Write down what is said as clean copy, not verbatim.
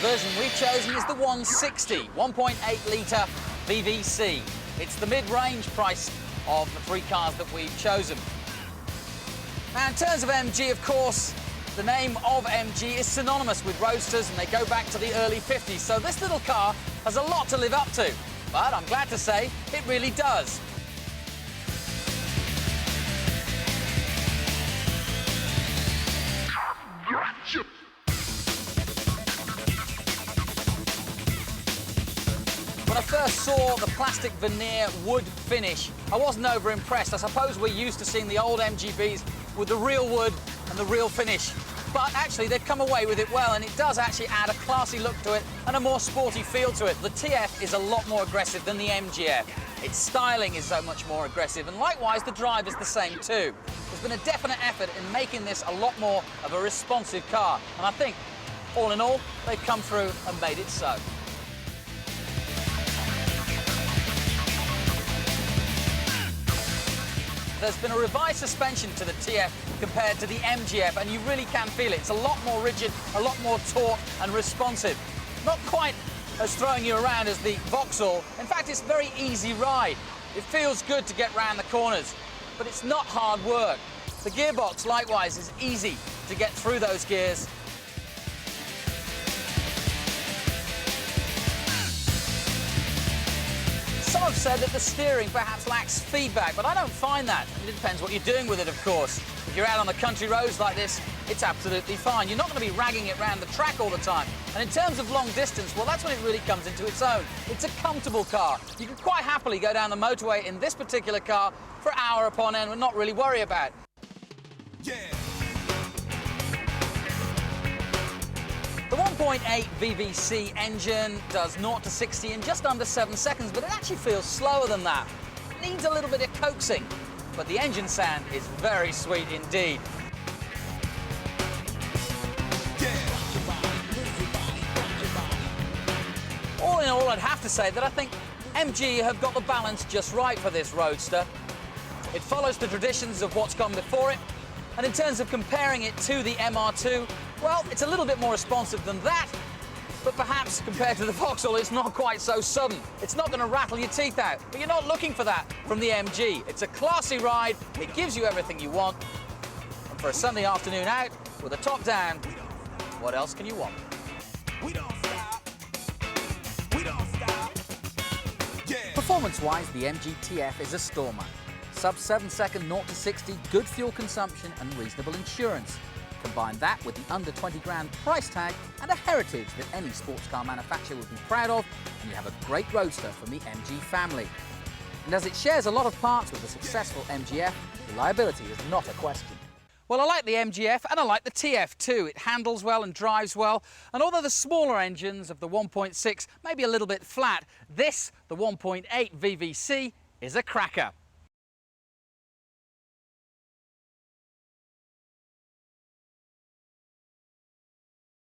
version we've chosen is the 160, 1.8 litre VVC. It's the mid-range price of the three cars that we've chosen. Now, in terms of MG, of course, the name of MG is synonymous with roadsters, and they go back to the early 50s, so this little car has a lot to live up to. But I'm glad to say it really does. When I first saw the plastic veneer wood finish, I wasn't over-impressed. I suppose we're used to seeing the old MGBs with the real wood and the real finish. But actually, they've come away with it well, and it does actually add a classy look to it and a more sporty feel to it. The TF is a lot more aggressive than the MGF. Its styling is so much more aggressive, and likewise, the drive is the same too. There's been a definite effort in making this a lot more of a responsive car, and I think, all in all, they've come through and made it so. There's been a revised suspension to the TF compared to the MGF, and you really can feel it. It's a lot more rigid, a lot more taut and responsive. Not quite as throwing you around as the Vauxhall. In fact, it's a very easy ride. It feels good to get round the corners, but it's not hard work. The gearbox, likewise, is easy to get through those gears. Some have said that the steering perhaps lacks feedback, but I don't find that. It depends what you're doing with it, of course. If you're out on the country roads like this, it's absolutely fine. You're not going to be ragging it around the track all the time. And in terms of long distance, well, that's when it really comes into its own. It's a comfortable car. You can quite happily go down the motorway in this particular car for hour upon end and not really worry about it. Yeah. The 1.8 VVC engine does 0 to 60 in just under 7 seconds, but it actually feels slower than that. It needs a little bit of coaxing, but the engine sound is very sweet indeed. All in all, I'd have to say that I think MG have got the balance just right for this roadster. It follows the traditions of what's gone before it, and in terms of comparing it to the MR2, well, it's a little bit more responsive than that, but perhaps compared to the Vauxhall, it's not quite so sudden. It's not going to rattle your teeth out, but you're not looking for that from the MG. It's a classy ride, it gives you everything you want, and for a Sunday afternoon out with the top down, what else can you want? We don't stop. We don't stop. Yeah. Performance-wise, the MG TF is a stormer. Sub 7 second 0 to 60, good fuel consumption and reasonable insurance. Combine that with the under 20 grand price tag and a heritage that any sports car manufacturer would be proud of, and you have a great roadster from the MG family. And as it shares a lot of parts with the successful MGF, reliability is not a question. Well, I like the MGF and I like the TF too. It handles well and drives well, and although the smaller engines of the 1.6 may be a little bit flat, this, the 1.8 VVC, is a cracker.